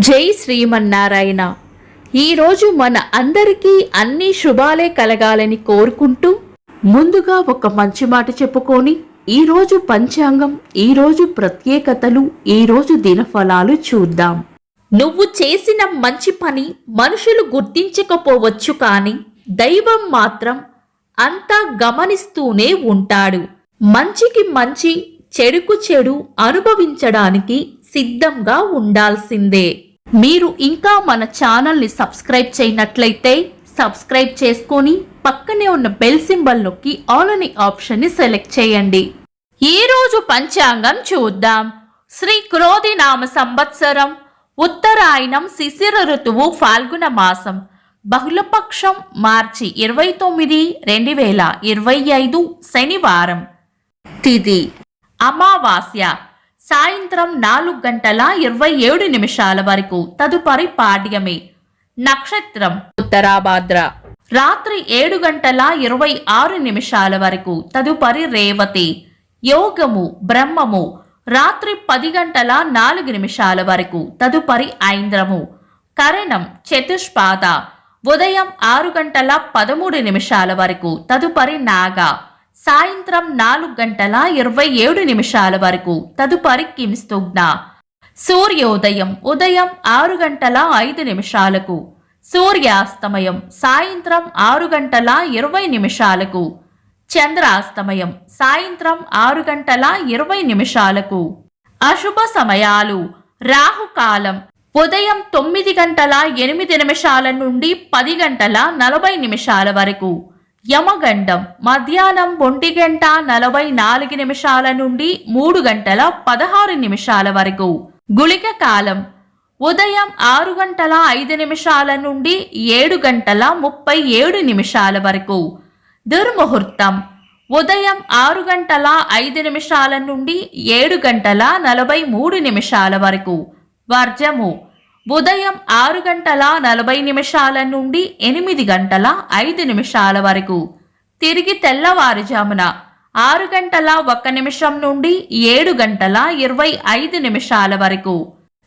జై శ్రీమన్నారాయణ. ఈరోజు మన అందరికీ అన్ని శుభాలే కలగాలని కోరుకుంటూ ముందుగా ఒక మంచి మాట చెప్పుకొని ఈరోజు పంచాంగం, ఈరోజు ప్రత్యేకతలు, ఈరోజు దినఫలాలు చూద్దాం. నువ్వు చేసిన మంచి పని మనుషులు గుర్తించకపోవచ్చు, కానీ దైవం మాత్రం అంతా గమనిస్తూనే ఉంటాడు. మంచికి మంచి, చెడుకు చెడు అనుభవించడానికి సిద్ధంగా ఉండాల్సిందే. మీరు ఇంకా మన ఛానల్ని సబ్స్క్రైబ్ చేయనట్లయితే సబ్స్క్రైబ్ చేసుకొని పక్కనే ఉన్న బెల్ సింబల్ నొక్కి ఆల్ అనే ఆప్షన్ని సెలెక్ట్ చేయండి. ఈ రోజు పంచాంగం చూద్దాం. శ్రీ క్రోధి నామ సంవత్సరం, ఉత్తరాయణం, శిశిర ఋతువు, ఫాల్గుణ మాసం, బహుళపక్షం, మార్చి 29, 2025 శనివారం. తిథి అమావాస్య, సాయంత్రం 4:27 వరకు, తదుపరి పాడ్యమి. నక్షత్రం ఉత్తరాభాద్ర, రాత్రి 7:26 వరకు, తదుపరి రేవతి. యోగము బ్రహ్మము, రాత్రి 10:04 వరకు, తదుపరి ఐంద్రము. కరణం చతుష్పాద, ఉదయం 6:13 వరకు, తదుపరి నాగ. సాయంత్రం 4:27 వరకు, తదుపరి కింస్తుగ్న. సూర్యోదయం ఉదయం 6:05, సూర్యాస్తమయం సాయంత్రం 6:20. చంద్రాస్తమయం సాయంత్రం 6:20. అశుభ సమయాలు: రాహుకాలం ఉదయం 9:08 నుండి 10:40 వరకు, యమగండం మధ్యాహ్నం 1:44 నుండి 3:16 వరకు, గుళిక కాలం ఉదయం 6:05 నుండి 7:37 వరకు, దుర్ముహూర్తం ఉదయం 6:05 నుండి 7:43 వరకు, వర్జము ఉదయం 6:40 నుండి 8:05 వరకు, తిరిగి తెల్లవారుజామున 6:01 నుండి 7:25 వరకు.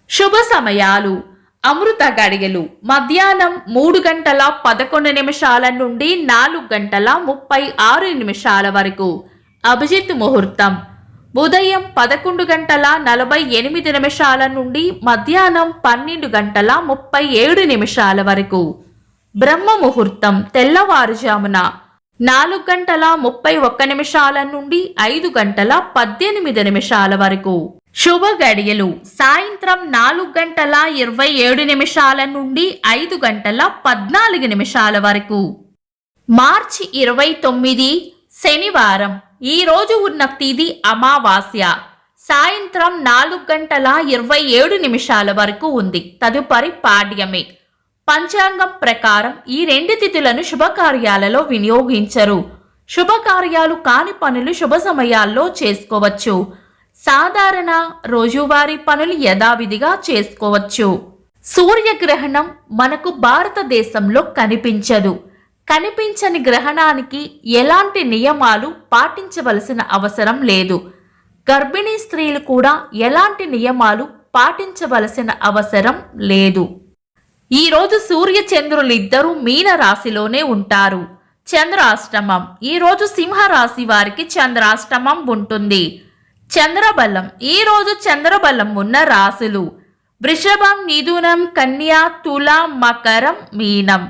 శుభ సమయాలు: అమృత గడియలు మధ్యాహ్నం 3:11 నుండి 4:36 వరకు, అభిజిత్ ముహూర్తం ఉదయం 11:48 నుండి మధ్యాహ్నం 12:37 వరకు, బ్రహ్మ ముహూర్తం తెల్లవారుజామున 4:31 నుండి 5:18 వరకు. శుభ గడియలు సాయంత్రం 4:27 నుండి 5:14 వరకు. మార్చి 29 శనివారం. ఈ రోజు ఉన్న తిథి అమావాస్య, సాయంత్రం 4:27 వరకు ఉంది, తదుపరి పాడ్యమి. పంచాంగం ప్రకారం ఈ రెండు తిథులను శుభకార్యాలలో వినియోగించరు. శుభకార్యాలు కాని పనులు శుభ సమయాల్లో చేసుకోవచ్చు. సాధారణ రోజువారీ పనులు యథావిధిగా చేసుకోవచ్చు. సూర్యగ్రహణం మనకు భారతదేశంలో కనిపించదు. కనిపించని గ్రహణానికి ఎలాంటి నియమాలు పాటించవలసిన అవసరం లేదు. గర్భిణీ స్త్రీలు కూడా ఎలాంటి నియమాలు పాటించవలసిన అవసరం లేదు. ఈరోజు సూర్య చంద్రులిద్దరూ మీన రాశిలోనే ఉంటారు. చంద్రాష్టమం. ఈరోజు సింహరాశి వారికి చంద్రాష్టమం ఉంటుంది. చంద్రబలం. ఈరోజు చంద్రబలం ఉన్న రాశులు: వృషభం, మిథునం, కన్యా, తుల, మకరం, మీనం.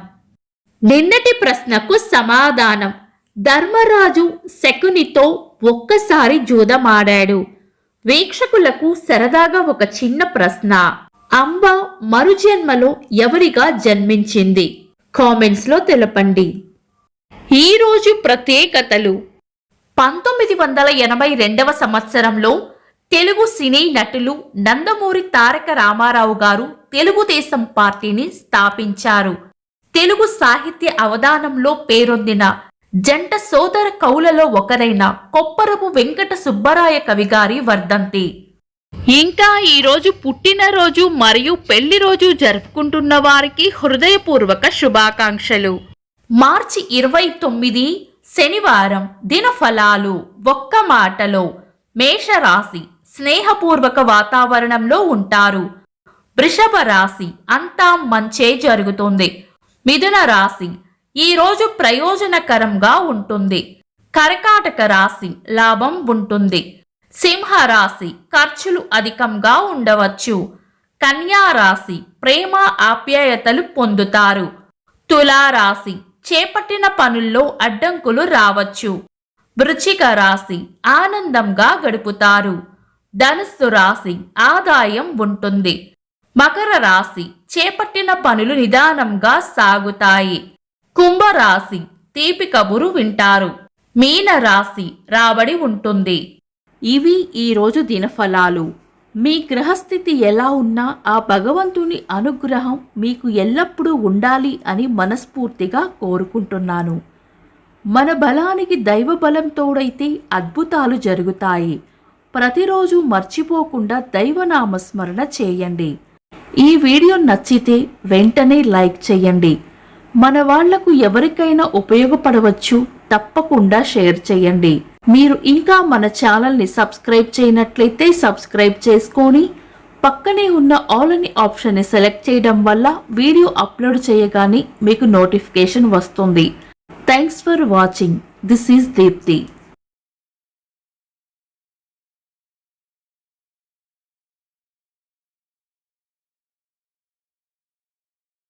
నిన్నటి ప్రశ్నకు సమాధానం: ధర్మరాజు శకునితో ఒక్కసారి జూదమాడాడు. వీక్షకులకు సరదాగా ఒక చిన్న ప్రశ్న: అంబ మరుజన్మలో ఎవరిగా జన్మించింది? కామెంట్స్ లో తెలపండి. ఈరోజు ప్రత్యేకతలు: 1982 సంవత్సరంలో తెలుగు సినీ నటులు నందమూరి తారక రామారావు గారు తెలుగుదేశం పార్టీని స్థాపించారు. తెలుగు సాహిత్య అవధానంలో పేరొందిన జంట సోదర కవులలో ఒకరైన కొప్పరపు వెంకట సుబ్బరాయ కవి గారి వర్ధంతి. ఇంకా ఈరోజు పుట్టినరోజు మరియు పెళ్లి రోజు జరుపుకుంటున్న వారికి హృదయపూర్వక శుభాకాంక్షలు. మార్చి 29 శనివారం. దినఫలాలు. ఒక్క మాటలో: మేషరాశి స్నేహపూర్వక వాతావరణంలో ఉంటారు. వృషభ రాశి అంతా మంచే జరుగుతుంది. మిథున రాశి ఈ రోజు ప్రయోజనకరంగా ఉంటుంది. కర్కాటక రాశి లాభం ఉంటుంది. సింహ రాశి ఖర్చులు అధికంగా ఉండవచ్చు. కన్యా రాశి ప్రేమ ఆప్యాయతలు పొందుతారు. తులా రాశి చేపట్టిన పనుల్లో అడ్డంకులు రావచ్చు. వృశ్చిక రాశి ఆనందంగా గడుపుతారు. ధనుస్సు రాశి ఆదాయం ఉంటుంది. మకర రాశి చేపట్టిన పనులు నిదానంగా సాగుతాయి. కుంభరాశి తీపి కబురు వింటారు. మీన రాశి రాబడి ఉంటుంది. ఇవి ఈరోజు దినఫలాలు. మీ గ్రహస్థితి ఎలా ఉన్నా ఆ భగవంతుని అనుగ్రహం మీకు ఎల్లప్పుడూ ఉండాలి అని మనస్ఫూర్తిగా కోరుకుంటున్నాను. మన బలానికి దైవ బలం తోడైతే అద్భుతాలు జరుగుతాయి. ప్రతిరోజు మర్చిపోకుండా దైవనామస్మరణ చేయండి. ఈ వీడియో నచ్చితే వెంటనే లైక్ చేయండి. మన వాళ్లకు ఎవరికైనా ఉపయోగపడవచ్చు. తప్పకుండా షేర్ చేయండి. మీరు ఇంకా మన ఛానల్ని సబ్స్క్రైబ్ చేయనట్లయితే సబ్స్క్రైబ్ చేసుకొని పక్కనే ఉన్న ఆల్ అని ఆప్షన్ని సెలెక్ట్ చేయడం వల్ల వీడియో అప్లోడ్ చేయగానే మీకు నోటిఫికేషన్ వస్తుంది. Thanks for watching. This is Deepti.